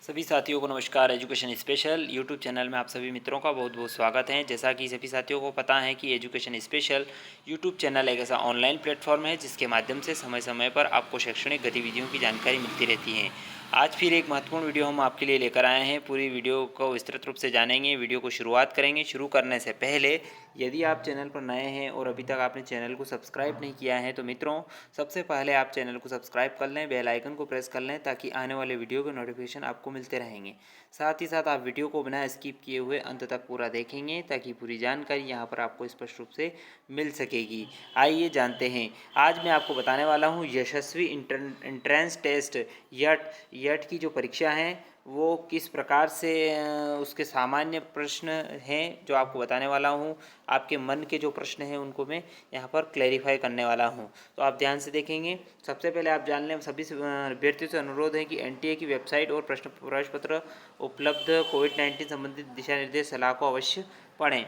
सभी साथियों को नमस्कार। एजुकेशन स्पेशल यूट्यूब चैनल में आप सभी मित्रों का बहुत बहुत स्वागत है। जैसा कि सभी साथियों को पता है कि एजुकेशन स्पेशल यूट्यूब चैनल एक ऐसा ऑनलाइन प्लेटफॉर्म है जिसके माध्यम से समय समय पर आपको शैक्षणिक गतिविधियों की जानकारी मिलती रहती है। आज फिर एक महत्वपूर्ण वीडियो हम आपके लिए लेकर आए हैं। पूरी वीडियो को विस्तृत रूप से जानेंगे। वीडियो को शुरुआत करेंगे। शुरू करने से पहले यदि आप चैनल पर नए हैं और अभी तक आपने चैनल को सब्सक्राइब नहीं किया है तो मित्रों सबसे पहले आप चैनल को सब्सक्राइब कर लें, बेल आइकन को प्रेस कर लें ताकि आने वाले वीडियो के नोटिफिकेशन आपको मिलते रहेंगे। साथ ही साथ आप वीडियो को बिना स्किप किए हुए अंत तक पूरा देखेंगे ताकि पूरी जानकारी यहाँ पर आपको स्पष्ट रूप से मिल सकेगी। आइए जानते हैं। आज मैं आपको बताने वाला हूँ यशस्वी इंट्रेंस टेस्ट यट यट की जो परीक्षा है वो किस प्रकार से उसके सामान्य प्रश्न हैं जो आपको बताने वाला हूँ। आपके मन के जो प्रश्न हैं उनको मैं यहाँ पर क्लैरिफाई करने वाला हूँ, तो आप ध्यान से देखेंगे। सबसे पहले आप जान लें, सभी अभ्यर्थियों से अनुरोध है कि एनटीए की वेबसाइट और प्रश्न पत्र उपलब्ध कोविड-19 संबंधित दिशा निर्देश सलाह को अवश्य पढ़ें।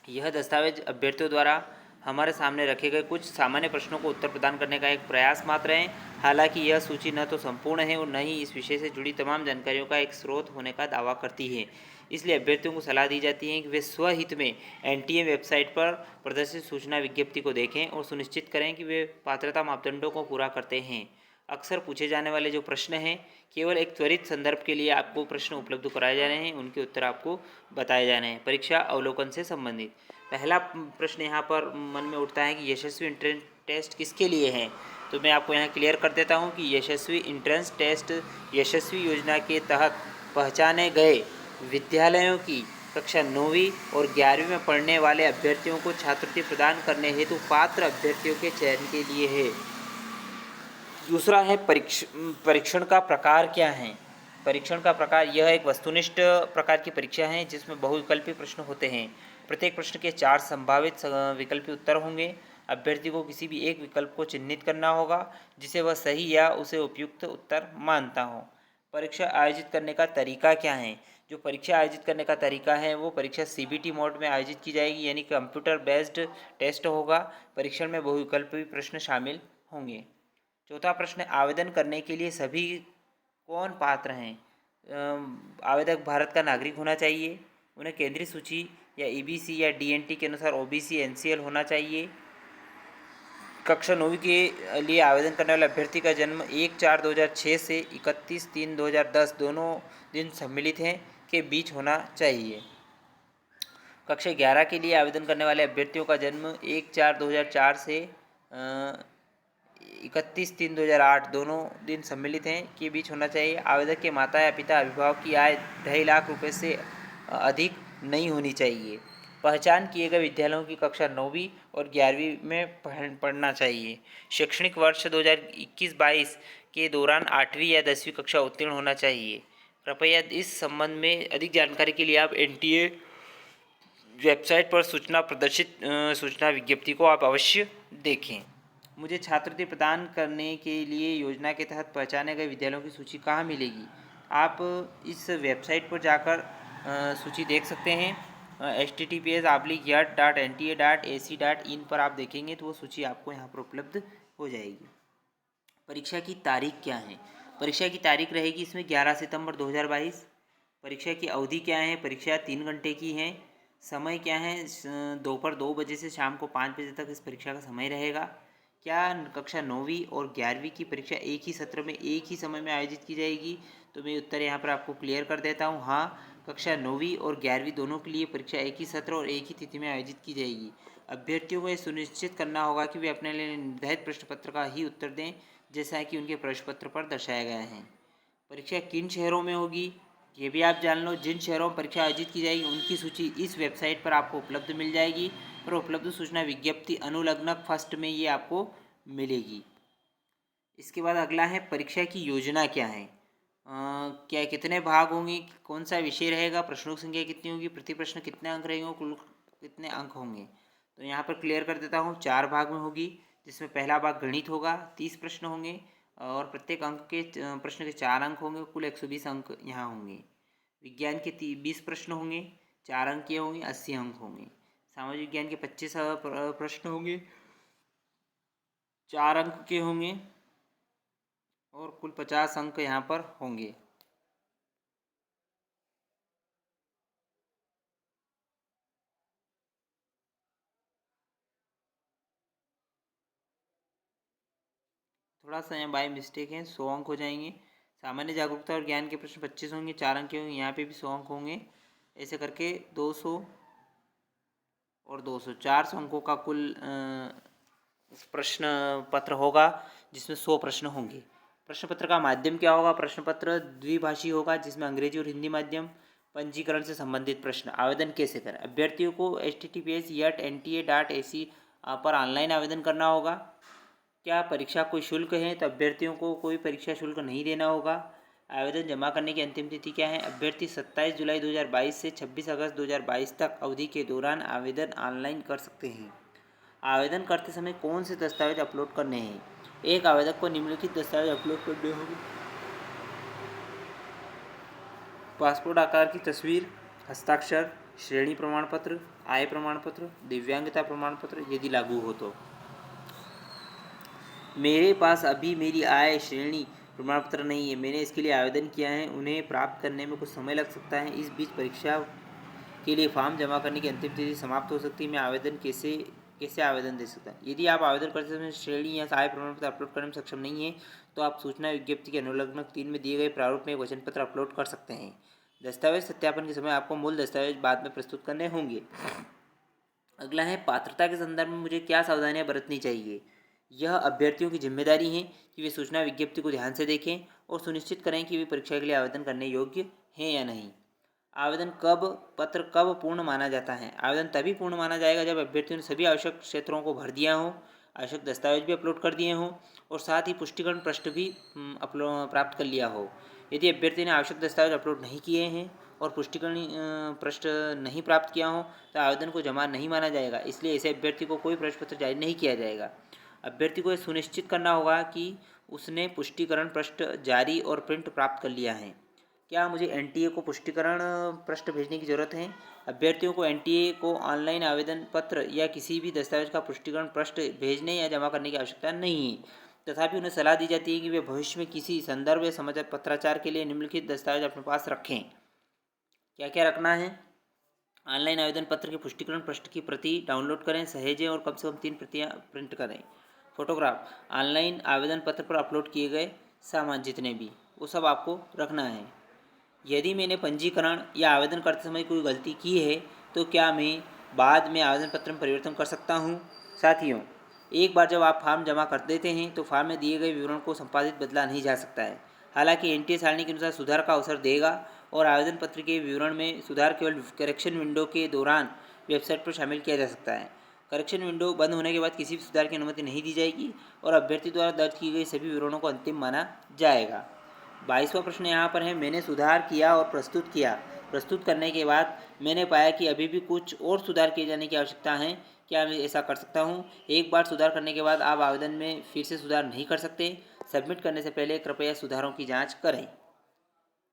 यह दस्तावेज अभ्यर्थियों द्वारा हमारे सामने रखे गए कुछ सामान्य प्रश्नों को उत्तर प्रदान करने का एक प्रयास मात्र है। हालांकि यह सूची न तो संपूर्ण है और न ही इस विषय से जुड़ी तमाम जानकारियों का एक स्रोत होने का दावा करती है। इसलिए अभ्यर्थियों को सलाह दी जाती है कि वे स्वहित में एनटीए वेबसाइट पर प्रदर्शित सूचना विज्ञप्ति को देखें और सुनिश्चित करें कि वे पात्रता मापदंडों को पूरा करते हैं। अक्सर पूछे जाने वाले जो प्रश्न हैं केवल एक त्वरित संदर्भ के लिए आपको प्रश्न उपलब्ध कराए जा रहे हैं, उनके उत्तर आपको बताए जा रहे हैं। परीक्षा अवलोकन से संबंधित पहला प्रश्न यहाँ पर मन में उठता है कि यशस्वी एंट्रेंस टेस्ट किसके लिए है। तो मैं आपको यहाँ क्लियर कर देता हूँ कि यशस्वी एंट्रेंस टेस्ट यशस्वी योजना के तहत पहचाने गए विद्यालयों की कक्षा 9वीं और 11वीं में पढ़ने वाले अभ्यर्थियों को छात्रवृत्ति प्रदान करने हेतु पात्र अभ्यर्थियों के चयन के लिए है। दूसरा है परीक्षण का प्रकार क्या है। परीक्षण का प्रकार यह एक वस्तुनिष्ठ प्रकार की परीक्षा है जिसमें बहुविकल्पी प्रश्न होते हैं। प्रत्येक प्रश्न के 4 संभावित विकल्पी उत्तर होंगे। अभ्यर्थी को किसी भी एक विकल्प को चिन्हित करना होगा जिसे वह सही या उसे उपयुक्त उत्तर मानता हो। परीक्षा आयोजित करने का तरीका क्या है। जो परीक्षा आयोजित करने का तरीका है वो परीक्षा सीबीटी मोड में आयोजित की जाएगी, यानी कंप्यूटर बेस्ड टेस्ट होगा। परीक्षण में बहुविकल्पी प्रश्न शामिल होंगे। चौथा प्रश्न, आवेदन करने के लिए सभी कौन पात्र हैं। आवेदक भारत का नागरिक होना चाहिए, उन्हें केंद्रीय सूची या ईबीसी या डीएनटी के अनुसार ओबीसी एनसीएल होना चाहिए। कक्षा 9वीं के लिए आवेदन करने वाले अभ्यर्थी का जन्म 1/4/2006 से 31/3/2010 दोनों दिन सम्मिलित हैं के बीच होना चाहिए। कक्षा 11 के लिए आवेदन करने वाले अभ्यर्थियों का जन्म 1/4/2004 से 31/3/2008 दोनों दिन सम्मिलित हैं के बीच होना चाहिए। आवेदक के माता या पिता अभिभावक की आय 2.5 लाख रुपए से अधिक नहीं होनी चाहिए। पहचान किए गए विद्यालयों की कक्षा 9वीं और 11वीं में पढ़ना चाहिए। शैक्षणिक वर्ष 2021-22 के दौरान 8वीं या 10वीं कक्षा उत्तीर्ण होना चाहिए। कृपया इस संबंध में अधिक जानकारी के लिए आप एनटीए वेबसाइट पर सूचना विज्ञप्ति को आप अवश्य देखें। मुझे छात्रवृत्ति प्रदान करने के लिए योजना के तहत पहचाने गए विद्यालयों की सूची कहाँ मिलेगी। आप इस वेबसाइट पर जाकर सूची देख सकते हैं। https://yat.nta.ac.in पर आप देखेंगे तो वो सूची आपको यहाँ पर उपलब्ध हो जाएगी। परीक्षा की तारीख क्या है। परीक्षा की तारीख रहेगी इसमें 11 सितंबर 2022। परीक्षा की अवधि क्या है। परीक्षा 3 घंटे की है। समय क्या है, दोपहर 2 बजे से शाम को 5 बजे तक इस परीक्षा का समय रहेगा। क्या कक्षा 9वीं और 11वीं की परीक्षा एक ही सत्र में एक ही समय में आयोजित की जाएगी। तो मैं उत्तर यहाँ पर आपको क्लियर कर देता हूँ। हाँ, कक्षा 9वीं और 11वीं दोनों के लिए परीक्षा एक ही सत्र और एक ही तिथि में आयोजित की जाएगी। अभ्यर्थियों को यह सुनिश्चित करना होगा कि वे अपने लिए निर्धारित प्रश्न पत्र का ही उत्तर दें जैसा कि उनके प्रश्न पत्र पर दर्शाया गया है। परीक्षा किन शहरों में होगी ये भी आप जान लो। जिन शहरों में परीक्षा आयोजित की जाएगी उनकी सूची इस वेबसाइट पर आपको उपलब्ध मिल जाएगी और उपलब्ध सूचना विज्ञप्ति अनुलग्नक फर्स्ट में ये आपको मिलेगी। इसके बाद अगला है परीक्षा की योजना क्या है। क्या कितने भाग होंगे, कौन सा विषय रहेगा, प्रश्नों की संख्या कितनी होगी, प्रति प्रश्न कितने अंक रहेंगे, कुल कितने अंक होंगे। तो यहाँ पर क्लियर कर देता हूँ। 4 भाग में होगी जिसमें पहला भाग गणित होगा, 30 प्रश्न होंगे और प्रत्येक अंक के प्रश्न के 4 अंक होंगे, कुल 120 अंक यहाँ होंगे। विज्ञान के 20 प्रश्न होंगे, 4 अंक के होंगे, 80 अंक होंगे। सामाजिक विज्ञान के 25 प्रश्न होंगे, 4 अंक के होंगे और कुल 50 अंक यहाँ पर होंगे। थोड़ा सा यहाँ बाय मिस्टेक है, 100 अंक हो जाएंगे। सामान्य जागरूकता और ज्ञान के प्रश्न 25 होंगे, 4 अंक के होंगे, यहाँ पे भी 100 अंक होंगे। ऐसे करके 200 और 200 400 अंकों का कुल प्रश्न पत्र होगा, जिसमें 100 प्रश्न होंगे। प्रश्न पत्र का माध्यम क्या होगा? प्रश्न पत्र द्विभाषी होगा, जिसमें अंग्रेजी और हिंदी माध्यम। पंजीकरण से संबंधित प्रश्न। आवेदन कैसे करें? अभ्यर्थियों को https://nta.ac पर ऑनलाइन आवेदन करना होगा। क्या परीक्षा कोई शुल्क है? तो अभ्यर्थियों को कोई परीक्षा शुल्क नहीं देना होगा। आवेदन जमा करने की अंतिम तिथि क्या है? अभ्यर्थी 27 जुलाई 2022 से 26 अगस्त 2022 तक अवधि के दौरान आवेदन ऑनलाइन कर सकते हैं। आवेदन करते समय कौन से दस्तावेज अपलोड करने हैं? एक आवेदक को निम्नलिखित दस्तावेज अपलोड करने होंगे: पासपोर्ट आकार की तस्वीर, हस्ताक्षर, श्रेणी प्रमाण पत्र, आय प्रमाण पत्र, दिव्यांगता प्रमाण पत्र यदि लागू हो तो। मेरे पास अभी मेरी आय श्रेणी प्रमाण पत्र नहीं है, मैंने इसके लिए आवेदन किया है, उन्हें प्राप्त करने में कुछ समय लग सकता है। इस बीच परीक्षा के लिए फॉर्म जमा करने की अंतिम तिथि समाप्त हो सकती है। मैं आवेदन कैसे आवेदन दे सकता हूँ? यदि आप आवेदन करते समय श्रेणी या आय प्रमाण पत्र अपलोड करने में सक्षम नहीं है, तो आप सूचना विज्ञप्ति के अनुलग्न 3 में दिए गए प्रारूप में एक वचन पत्र अपलोड कर सकते हैं। दस्तावेज सत्यापन के समय आपको मूल दस्तावेज बाद में प्रस्तुत करने होंगे। अगला है, पात्रता के संदर्भ में मुझे क्या सावधानियां बरतनी चाहिए? यह अभ्यर्थियों की जिम्मेदारी है कि वे सूचना विज्ञप्ति को ध्यान से देखें और सुनिश्चित करें कि वे परीक्षा के लिए आवेदन करने योग्य हैं या नहीं। आवेदन पत्र कब पूर्ण माना जाता है? आवेदन तभी पूर्ण माना जाएगा जब अभ्यर्थियों ने सभी आवश्यक क्षेत्रों को भर दिया हो, आवश्यक दस्तावेज भी अपलोड कर दिए हों और साथ ही पुष्टिकरण पृष्ठ भी प्राप्त कर लिया हो। यदि अभ्यर्थी ने आवश्यक दस्तावेज अपलोड नहीं किए हैं और पुष्टिकरण पृष्ठ नहीं प्राप्त किया हो, तो आवेदन को जमा नहीं माना जाएगा। इसलिए ऐसे अभ्यर्थी को कोई प्रश्न पत्र जारी नहीं किया जाएगा। अभ्यर्थी को यह सुनिश्चित करना होगा कि उसने पुष्टिकरण पृष्ठ जारी और प्रिंट प्राप्त कर लिया है। क्या मुझे एनटीए को पुष्टिकरण पृष्ठ भेजने की ज़रूरत है? अभ्यर्थियों को एनटीए को ऑनलाइन आवेदन पत्र या किसी भी दस्तावेज का पुष्टिकरण पृष्ठ भेजने या जमा करने की आवश्यकता नहीं है। तथापि उन्हें सलाह दी जाती है कि वे भविष्य में किसी संदर्भ या समाचार पत्राचार के लिए निम्नलिखित दस्तावेज अपने पास रखें। क्या क्या रखना है? ऑनलाइन आवेदन पत्र के पुष्टिकरण पृष्ठ की प्रति डाउनलोड करें, सहेजें और कम से कम 3 प्रतियाँ प्रिंट करें। फोटोग्राफ, ऑनलाइन आवेदन पत्र पर अपलोड किए गए सामान जितने भी, वो सब आपको रखना है। यदि मैंने पंजीकरण या आवेदन करते समय कोई गलती की है, तो क्या मैं बाद में आवेदन पत्र में परिवर्तन कर सकता हूँ? साथियों, एक बार जब आप फॉर्म जमा कर देते हैं तो फॉर्म में दिए गए विवरण को संपादित बदला नहीं जा सकता है। हालांकि एनटीए सारणी के अनुसार सुधार का अवसर देगा और आवेदन पत्र के विवरण में सुधार केवल करेक्शन विंडो के दौरान वेबसाइट पर शामिल किया जा सकता है। करेक्शन विंडो बंद होने के बाद किसी भी सुधार की अनुमति नहीं दी जाएगी और अभ्यर्थी द्वारा दर्ज की गई सभी विवरणों को अंतिम माना जाएगा। 22वां प्रश्न यहाँ पर है, मैंने सुधार किया और प्रस्तुत किया। प्रस्तुत करने के बाद मैंने पाया कि अभी भी कुछ और सुधार किए जाने की आवश्यकता है। क्या मैं ऐसा कर सकता हूँ? एक बार सुधार करने के बाद आप आवेदन में फिर से सुधार नहीं कर सकते। सबमिट करने से पहले कृपया सुधारों की जांच करें।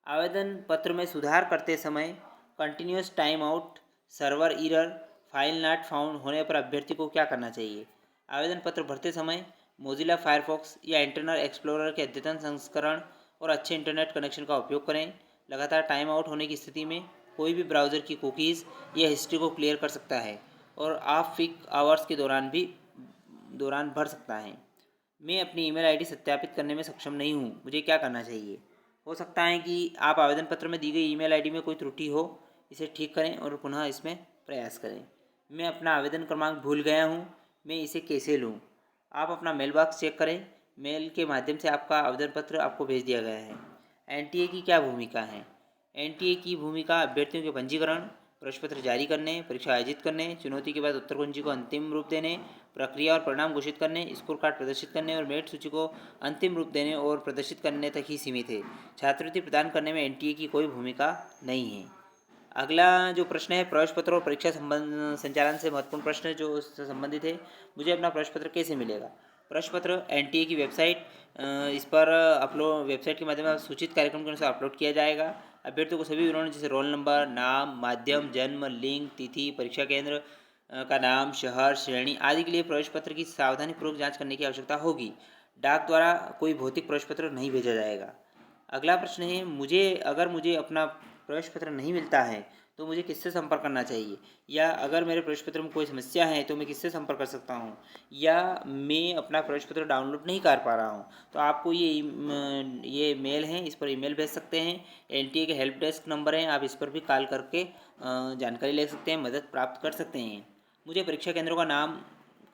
आवेदन पत्र में सुधार करते समय continuous time out, server error, file not found होने पर अभ्यर्थी को क्या करना चाहिए? आवेदन पत्र भरते समय मोजिला फायरफॉक्स या इंटरनेट एक्सप्लोरर के अद्यतन संस्करण और अच्छे इंटरनेट कनेक्शन का उपयोग करें। लगातार टाइम आउट होने की स्थिति में कोई भी ब्राउज़र की कुकीज़ या हिस्ट्री को क्लियर कर सकता है और ऑफ पीक आवर्स के दौरान भर सकता है। मैं अपनी ईमेल आईडी सत्यापित करने में सक्षम नहीं हूँ, मुझे क्या करना चाहिए? हो सकता है कि आप आवेदन पत्र में दी गई ईमेल आईडी में कोई त्रुटि हो, इसे ठीक करें और पुनः इसमें प्रयास करें। मैं अपना आवेदन क्रमांक भूल गया हूँ, मैं इसे कैसे लूँ? आप अपना मेल बॉक्स चेक करें, मेल के माध्यम से आपका आवेदन पत्र आपको भेज दिया गया है। एनटीए की क्या भूमिका है? एनटीए की भूमिका अभ्यर्थियों के पंजीकरण, प्रश्न पत्र जारी करने, परीक्षा आयोजित करने, चुनौती के बाद उत्तर कुंजी को अंतिम रूप देने, प्रक्रिया और परिणाम घोषित करने, स्कोर कार्ड प्रदर्शित करने और मेरिट सूची को अंतिम रूप देने और प्रदर्शित करने तक ही सीमित है। छात्रवृत्ति प्रदान करने में एनटीए की कोई भूमिका नहीं है। अगला जो प्रश्न है, प्रवेश पत्र और परीक्षा संचालन से महत्वपूर्ण प्रश्न जो उससे संबंधित है। मुझे अपना प्रवेश पत्र कैसे मिलेगा? प्रवेश पत्र एनटीए की वेबसाइट, इस पर अपलोड वेबसाइट के माध्यम से सूचित कार्यक्रम के अनुसार अपलोड किया जाएगा। अभ्यर्थियों को सभी विवरण जैसे रोल नंबर, नाम, माध्यम, जन्म, लिंग, तिथि, परीक्षा केंद्र का नाम, शहर, श्रेणी आदि के लिए प्रवेश पत्र की सावधानीपूर्वक जांच करने की आवश्यकता होगी। डाक द्वारा कोई भौतिक प्रवेश पत्र नहीं भेजा जाएगा। अगला प्रश्न है, मुझे अपना प्रवेश पत्र नहीं मिलता है तो मुझे किससे संपर्क करना चाहिए, या अगर मेरे प्रवेश पत्र में कोई समस्या है तो मैं किससे संपर्क कर सकता हूँ, या मैं अपना प्रवेश पत्र डाउनलोड नहीं कर पा रहा हूँ, तो आपको ये मेल है, इस पर ईमेल भेज सकते हैं। एनटीए के हेल्प डेस्क नंबर है, आप इस पर भी कॉल करके जानकारी ले सकते हैं, मदद प्राप्त कर सकते हैं। मुझे परीक्षा केंद्रों का नाम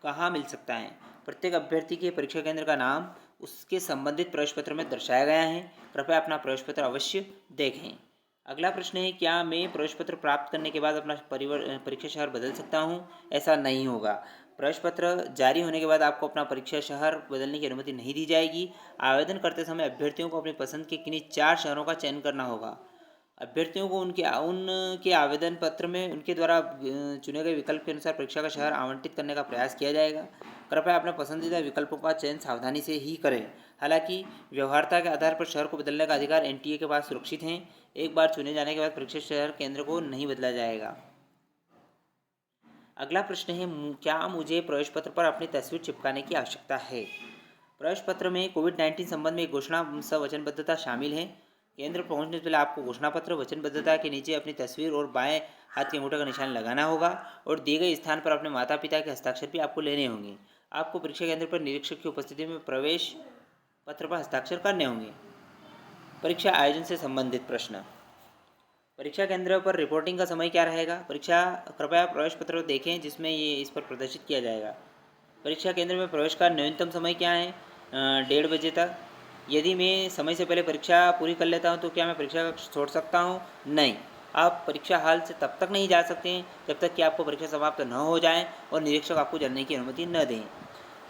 कहाँ मिल सकता है? प्रत्येक अभ्यर्थी के परीक्षा केंद्र का नाम उसके संबंधित प्रवेश पत्र में दर्शाया गया है। कृपया अपना प्रवेश पत्र अवश्य देखें। अगला प्रश्न है, क्या मैं प्रवेश पत्र प्राप्त करने के बाद अपना परीक्षा शहर बदल सकता हूँ? ऐसा नहीं होगा। प्रवेश पत्र जारी होने के बाद आपको अपना परीक्षा शहर बदलने की अनुमति नहीं दी जाएगी। आवेदन करते समय अभ्यर्थियों को अपनी पसंद के किन्हीं 4 शहरों का चयन करना होगा। अभ्यर्थियों को उनके आवेदन पत्र में उनके द्वारा चुने गए विकल्प के अनुसार परीक्षा का शहर आवंटित करने का प्रयास किया जाएगा। कृपया अपने पसंदीदा विकल्पों का चयन सावधानी से ही करें। हालांकि व्यवहार्यता के आधार पर शहर को बदलने का अधिकार एनटीए के पास सुरक्षित है। एक बार चुने जाने के बाद परीक्षा शहर केंद्र को नहीं बदला जाएगा। अगला प्रश्न है, क्या मुझे प्रवेश पत्र पर अपनी तस्वीर चिपकाने की आवश्यकता है? प्रवेश पत्र में कोविड-19 संबंध में एक घोषणा सह वचनबद्धता शामिल है। केंद्र पहुंचने से पहले आपको घोषणा पत्र वचनबद्धता के नीचे अपनी तस्वीर और बाएं हाथ के अंगूठे का निशान लगाना होगा और दिए गए स्थान पर अपने माता पिता के हस्ताक्षर भी आपको लेने होंगे। आपको परीक्षा केंद्र पर निरीक्षक की उपस्थिति में प्रवेश पत्र पर हस्ताक्षर करने होंगे। परीक्षा आयोजन से संबंधित प्रश्न। परीक्षा केंद्र पर रिपोर्टिंग का समय क्या रहेगा? कृपया प्रवेश पत्र देखें जिसमें ये इस पर प्रदर्शित किया जाएगा। परीक्षा केंद्र में प्रवेश का न्यूनतम समय क्या है? 1:30 बजे तक। यदि मैं समय से पहले परीक्षा पूरी कर लेता हूं तो क्या मैं परीक्षा कक्ष छोड़ सकता हूं? नहीं, आप परीक्षा हॉल से तब तक नहीं जा सकते हैं जब तक कि आपको परीक्षा समाप्त न हो जाए और निरीक्षक आपको जाने की अनुमति न दें।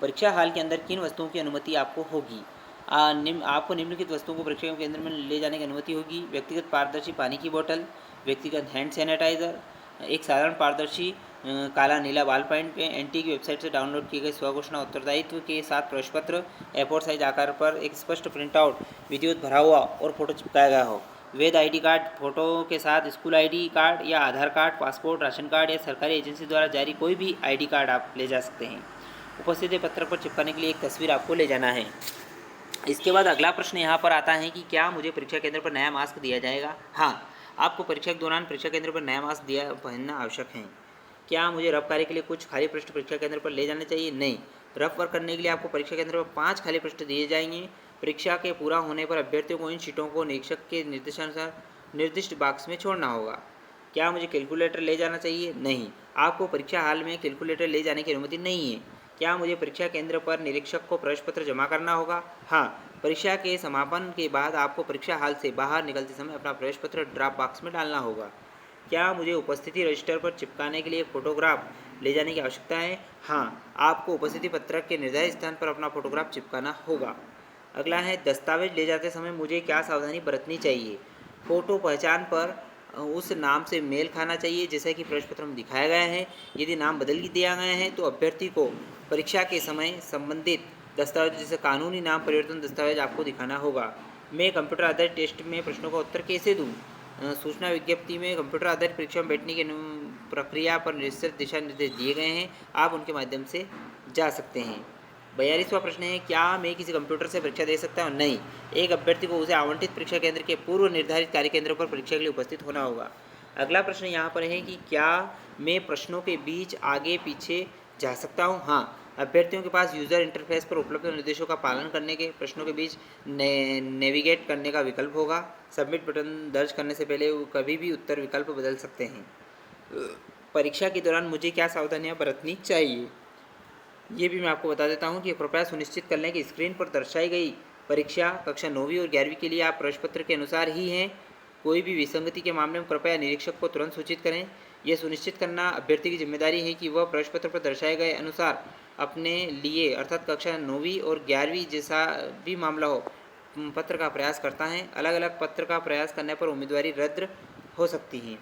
परीक्षा हॉल के अंदर किन वस्तुओं की अनुमति आपको होगी? आपको निम्नलिखित वस्तुओं को परीक्षा केंद्र में ले जाने की अनुमति होगी: व्यक्तिगत पारदर्शी पानी की बोतल, व्यक्तिगत हैंड सैनिटाइज़र, एक साधारण पारदर्शी काला नीला बाल पेन, एनटीए की वेबसाइट से डाउनलोड किए गए स्वघोषणा उत्तरदायित्व के साथ प्रवेश पत्र, A4 साइज आकार पर एक स्पष्ट प्रिंटआउट विधिवत भरा हुआ और फोटो चिपकाया गया हो, वैध आईडी कार्ड फोटो के साथ स्कूल आईडी कार्ड या आधार कार्ड, पासपोर्ट, राशन कार्ड या सरकारी एजेंसी द्वारा जारी कोई भी आईडी कार्ड आप ले जा सकते हैं। उपस्थिति पत्र पर चिपकाने के लिए एक तस्वीर आपको ले जाना है। इसके बाद अगला प्रश्न यहाँ पर आता है कि क्या मुझे परीक्षा केंद्र पर नया मास्क दिया जाएगा? हाँ, आपको परीक्षा के दौरान परीक्षा केंद्र पर नया मास्क पहनना आवश्यक है। क्या मुझे रफ कार्य के लिए कुछ खाली पृष्ठ परीक्षा केंद्र पर ले जाने चाहिए? नहीं, रफ वर्क करने के लिए आपको परीक्षा केंद्र पर 5 खाली पृष्ठ दिए जाएंगे। परीक्षा के पूरा होने पर अभ्यर्थियों को इन शीटों को निरीक्षक के निर्देशानुसार निर्दिष्ट बॉक्स में छोड़ना होगा। क्या मुझे कैलकुलेटर ले जाना चाहिए? नहीं, आपको परीक्षा हॉल में कैलकुलेटर ले जाने की अनुमति नहीं है। क्या मुझे परीक्षा केंद्र पर निरीक्षक को प्रवेश पत्र जमा करना होगा? हाँ, परीक्षा के समापन के बाद आपको परीक्षा हॉल से बाहर निकलते समय अपना प्रवेश पत्र ड्रॉप बॉक्स में डालना होगा। क्या मुझे उपस्थिति रजिस्टर पर चिपकाने के लिए फोटोग्राफ ले जाने की आवश्यकता है? हाँ, आपको उपस्थिति पत्रक के निर्धारित स्थान पर अपना फोटोग्राफ चिपकाना होगा। अगला है, दस्तावेज ले जाते समय मुझे क्या सावधानी बरतनी चाहिए? फ़ोटो पहचान पर उस नाम से मेल खाना चाहिए जैसा कि प्रवेश पत्र में दिखाया गया है। यदि नाम बदल दिया गया है तो अभ्यर्थी को परीक्षा के समय संबंधित दस्तावेज जैसे कानूनी नाम परिवर्तन दस्तावेज आपको दिखाना होगा। मैं कंप्यूटर आधारित टेस्ट में प्रश्नों का उत्तर कैसे दूँ? सूचना विज्ञप्ति में कंप्यूटर आधारित परीक्षा में बैठने की प्रक्रिया पर निश्चित दिशा निर्देश दिए गए हैं, आप उनके माध्यम से जा सकते हैं। 42वां प्रश्न है, क्या मैं किसी कंप्यूटर से परीक्षा दे सकता हूँ? नहीं, एक अभ्यर्थी को उसे आवंटित परीक्षा केंद्र के पूर्व निर्धारित कार्य केंद्रों पर परीक्षा के लिए उपस्थित होना होगा। अगला प्रश्न यहाँ पर है कि क्या मैं प्रश्नों के बीच आगे पीछे जा सकता हूँ? हाँ, अभ्यर्थियों के पास यूज़र इंटरफेस पर उपलब्ध निर्देशों का पालन करने के प्रश्नों के बीच नेविगेट करने का विकल्प होगा। सबमिट बटन दर्ज करने से पहले वो कभी भी उत्तर विकल्प बदल सकते हैं। परीक्षा के दौरान मुझे क्या सावधानियाँ बरतनी चाहिए, ये भी मैं आपको बता देता हूँ कि कृपया सुनिश्चित कर लें कि स्क्रीन पर दर्शाई गई परीक्षा कक्षा 9वीं और 11वीं के लिए आप प्रवेश पत्र के अनुसार ही हैं। कोई भी विसंगति के मामले में कृपया निरीक्षक को तुरंत सूचित करें। यह सुनिश्चित करना अभ्यर्थी की जिम्मेदारी है कि वह प्रवेश पत्र पर दर्शाए गए अनुसार अपने लिए अर्थात कक्षा 9वीं और 11वीं जैसा भी मामला हो पत्र का प्रयास करता है। अलग अलग पत्र का प्रयास करने पर उम्मीदवारी रद्द हो सकती है।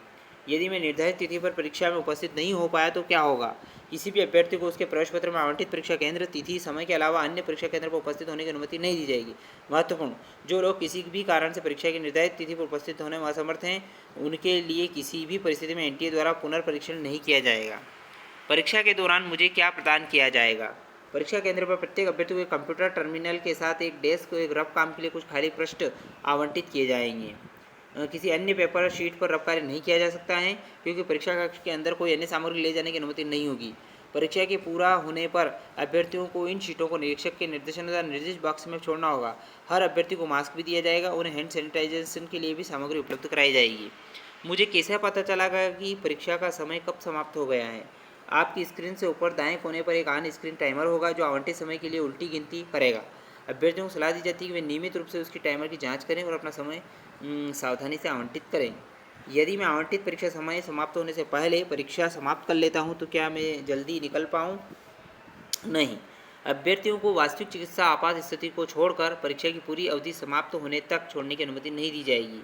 यदि मैं निर्धारित तिथि पर परीक्षा में उपस्थित नहीं हो पाया तो क्या होगा? किसी भी अभ्यर्थी को उसके प्रवेश पत्र में आवंटित परीक्षा केंद्र, तिथि, समय के अलावा अन्य परीक्षा केंद्र पर उपस्थित होने की अनुमति नहीं दी जाएगी। महत्वपूर्ण, जो लोग किसी भी कारण से परीक्षा की निर्धारित तिथि पर उपस्थित होने में असमर्थ हैं, उनके लिए किसी भी परिस्थिति में एनटीए द्वारा पुनर्परीक्षण नहीं किया जाएगा। परीक्षा के दौरान मुझे क्या प्रदान किया जाएगा? परीक्षा केंद्र पर प्रत्येक अभ्यर्थी को एक कंप्यूटर टर्मिनल के साथ एक डेस्क को एक रफ काम के लिए कुछ खाली पृष्ठ आवंटित किए जाएंगे। किसी अन्य पेपर शीट पर रफ कार्य नहीं किया जा सकता है, क्योंकि परीक्षा कक्ष के अंदर कोई अन्य सामग्री ले जाने की अनुमति नहीं होगी। परीक्षा के पूरा होने पर अभ्यर्थियों को इन शीटों को निरीक्षक के निर्देशानुसार निर्दिष्ट बॉक्स में छोड़ना होगा। हर अभ्यर्थी को मास्क भी दिया जाएगा। उन्हें हैंड सैनिटाइजेशन के लिए भी सामग्री उपलब्ध कराई जाएगी। मुझे कैसे पता चलेगा कि परीक्षा का समय कब समाप्त हो गया है? आपकी स्क्रीन से ऊपर दाएं कोने पर एक ऑन स्क्रीन टाइमर होगा, जो आवंटित समय के लिए उल्टी गिनती करेगा। अभ्यर्थियों को सलाह दी जाती है कि वे नियमित रूप से उसकी टाइमर की जांच करें और अपना समय सावधानी से आवंटित करें। यदि मैं आवंटित परीक्षा समय समाप्त होने से पहले परीक्षा समाप्त कर लेता हूं, तो क्या मैं जल्दी निकल पाऊं? नहीं। अभ्यर्थियों को वास्तविक चिकित्सा आपात स्थिति को छोड़कर परीक्षा की पूरी अवधि समाप्त होने तक छोड़ने की अनुमति नहीं दी जाएगी।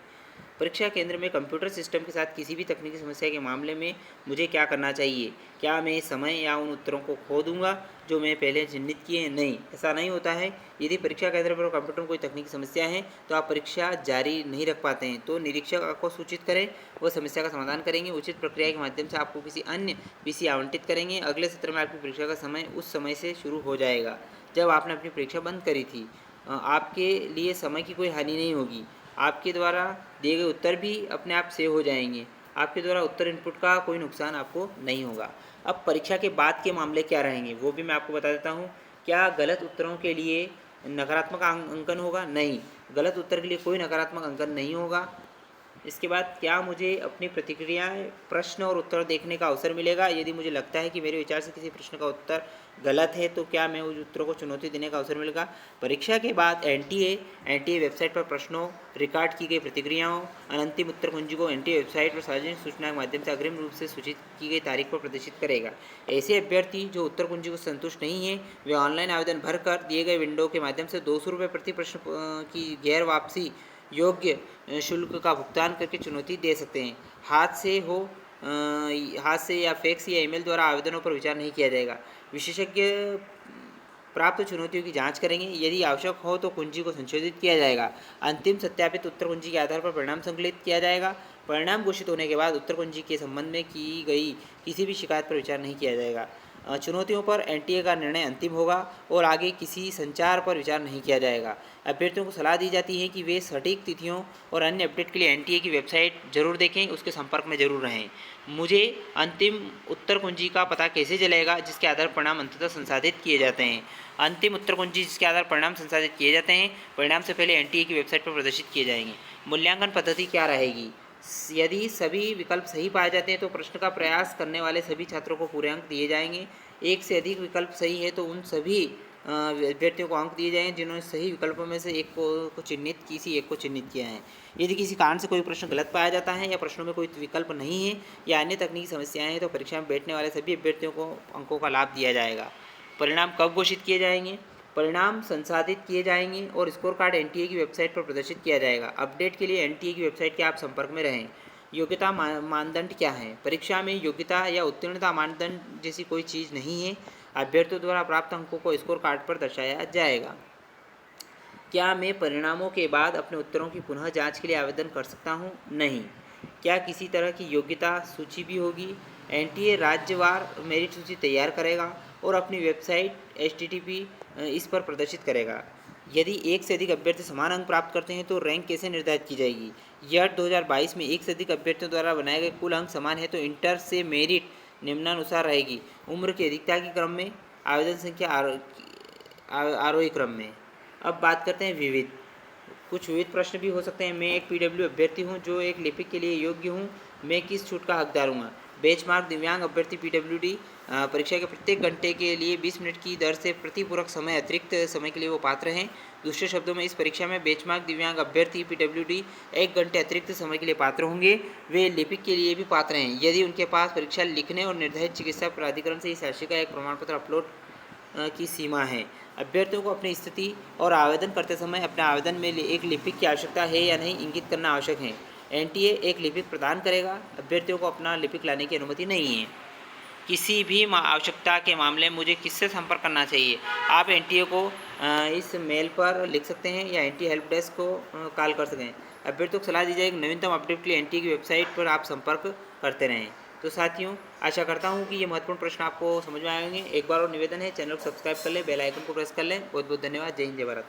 परीक्षा केंद्र में कंप्यूटर सिस्टम के साथ किसी भी तकनीकी समस्या के मामले में मुझे क्या करना चाहिए? क्या मैं समय या उन उत्तरों को खो दूंगा जो मैं पहले चिन्हित किए हैं? नहीं, ऐसा नहीं होता है। यदि परीक्षा केंद्र पर कंप्यूटर में कोई तकनीकी समस्या है तो आप परीक्षा जारी नहीं रख पाते हैं, तो निरीक्षक आपको सूचित करें, वह समस्या का समाधान करेंगे। उचित प्रक्रिया के माध्यम से आपको किसी अन्य पीसी आवंटित करेंगे। अगले सत्र में आपकी परीक्षा का समय उस समय से शुरू हो जाएगा जब आपने अपनी परीक्षा बंद करी थी। आपके लिए समय की कोई हानि नहीं होगी। आपके द्वारा दिए गए उत्तर भी अपने आप सेव हो जाएंगे। आपके द्वारा उत्तर इनपुट का कोई नुकसान आपको नहीं होगा। अब परीक्षा के बाद के मामले क्या रहेंगे वो भी मैं आपको बता देता हूँ। क्या गलत उत्तरों के लिए नकारात्मक अंकन होगा? नहीं, गलत उत्तर के लिए कोई नकारात्मक अंकन नहीं होगा। इसके बाद क्या मुझे अपनी प्रतिक्रियाएं, प्रश्न और उत्तर देखने का अवसर मिलेगा? यदि मुझे लगता है कि मेरे विचार से किसी प्रश्न का उत्तर गलत है तो क्या मैं उस उत्तरों को चुनौती देने का अवसर मिलेगा? परीक्षा के बाद एनटीए वेबसाइट पर प्रश्नों, रिकॉर्ड की गई प्रतिक्रियाओं, अंतिम उत्तर कुंजी को एनटीए वेबसाइट पर सार्वजनिक सूचना के माध्यम से अग्रिम रूप से सूचित की गई तारीख पर प्रदर्शित करेगा। ऐसे अभ्यर्थी जो उत्तर कुंजी को संतुष्ट नहीं है, वे ऑनलाइन आवेदन भरकर दिए गए विंडो के माध्यम से 200 रुपये प्रति प्रश्न की गैर वापसी योग्य शुल्क का भुगतान करके चुनौती दे सकते हैं। हाथ से या फैक्स या ईमेल द्वारा आवेदनों पर विचार नहीं किया जाएगा। विशेषज्ञ प्राप्त चुनौतियों की जांच करेंगे। यदि आवश्यक हो तो कुंजी को संशोधित किया जाएगा। अंतिम सत्यापित उत्तर कुंजी के आधार पर परिणाम संकलित किया जाएगा। परिणाम घोषित होने के बाद उत्तर कुंजी के संबंध में की गई किसी भी शिकायत पर विचार नहीं किया जाएगा। चुनौतियों पर एनटीए का निर्णय अंतिम होगा और आगे किसी संचार पर विचार नहीं किया जाएगा। अभ्यर्थियों को सलाह दी जाती है कि वे सटीक तिथियों और अन्य अपडेट के लिए एनटीए की वेबसाइट जरूर देखें, उसके संपर्क में जरूर रहें। मुझे अंतिम उत्तर कुंजी का पता कैसे चलेगा जिसके आधार पर परिणाम अंततः संसाधित किए जाते हैं? अंतिम उत्तर कुंजी जिसके आधार पर परिणाम संसाधित किए जाते हैं, परिणाम से पहले एनटीए की वेबसाइट पर प्रदर्शित किए जाएंगे। मूल्यांकन पद्धति क्या रहेगी? यदि सभी विकल्प सही पाए जाते हैं तो प्रश्न का प्रयास करने वाले सभी छात्रों को पूरे अंक दिए जाएंगे। एक से अधिक विकल्प सही है तो उन सभी अभ्यर्थियों को अंक दिए जाएंगे जिन्होंने सही विकल्पों में से एक को चिन्हित किसी एक को चिन्हित किया है। यदि किसी कारण से कोई प्रश्न गलत पाया जाता है या प्रश्नों में कोई विकल्प नहीं है या अन्य तकनीकी समस्याएं हैं तो परीक्षा में बैठने वाले सभी अभ्यर्थियों को अंकों का लाभ दिया जाएगा। परिणाम कब घोषित किए जाएंगे? परिणाम संसाधित किए जाएंगे और स्कोर कार्ड एनटीए की वेबसाइट पर प्रदर्शित किया जाएगा। अपडेट के लिए एनटीए की वेबसाइट के आप संपर्क में रहें। योग्यता मानदंड क्या है? परीक्षा में योग्यता या उत्तीर्णता मानदंड जैसी कोई चीज़ नहीं है। अभ्यर्थियों द्वारा प्राप्त अंकों को स्कोर कार्ड पर दर्शाया जाएगा। क्या मैं परिणामों के बाद अपने उत्तरों की पुनः जांच के लिए आवेदन कर सकता हूं? नहीं। क्या किसी तरह की योग्यता सूची भी होगी? एनटीए राज्यवार मेरिट सूची तैयार करेगा और अपनी वेबसाइट http इस पर प्रदर्शित करेगा। यदि एक से अधिक अभ्यर्थी समान अंक प्राप्त करते हैं तो रैंक कैसे निर्धारित की जाएगी? यह 2022 में एक से अधिक अभ्यर्थियों द्वारा बनाए गए कुल अंक समान है तो इंटर से मेरिट निम्नानुसार रहेगी। उम्र की अधिकता के क्रम में, आवेदन संख्या आरोही क्रम में। अब बात करते हैं विविध। कुछ विविध प्रश्न भी हो सकते हैं। मैं एक पीडब्ल्यू अभ्यर्थी हूं जो एक लिपिक के लिए योग्य हूं, मैं किस छूट का हकदार हूँगा? बेंचमार्क दिव्यांग अभ्यर्थी पीडब्ल्यूडी परीक्षा के प्रत्येक घंटे के लिए 20 मिनट की दर से प्रतिपूरक समय अतिरिक्त समय के लिए वो पात्र हैं। दूसरे शब्दों में इस परीक्षा में बेंचमार्क दिव्यांग अभ्यर्थी पीडब्ल्यूडी 1 घंटे अतिरिक्त समय के लिए पात्र होंगे। वे लिपिक के लिए भी पात्र हैं यदि उनके पास परीक्षा लिखने और निर्धारित चिकित्सा प्राधिकरण से इस राशि का एक प्रमाण पत्र अपलोड की सीमा है। अभ्यर्थियों को अपनी स्थिति और आवेदन करते समय अपने आवेदन में एक लिपिक की आवश्यकता है या नहीं इंगित करना आवश्यक है। एनटीए एक लिपिक प्रदान करेगा। अभ्यर्थियों को अपना लिपिक लाने की अनुमति नहीं है। किसी भी आवश्यकता के मामले में मुझे किससे संपर्क करना चाहिए? आप एनटीए को इस मेल पर लिख सकते हैं या एनटीए हेल्प डेस्क को कॉल कर सकते हैं। अभ्यर्थियों को सलाह दी जाएगी नवीनतम अपडेट के लिए एनटीए की वेबसाइट पर आप संपर्क करते रहें। तो साथियों, आशा करता हूं कि ये महत्वपूर्ण प्रश्न आपको समझ में आएंगे। एक बार और निवेदन है, चैनल को सब्सक्राइब कर लें, बेल आइकन को प्रेस कर लें। बहुत बहुत धन्यवाद। जय हिंद, जय भारत।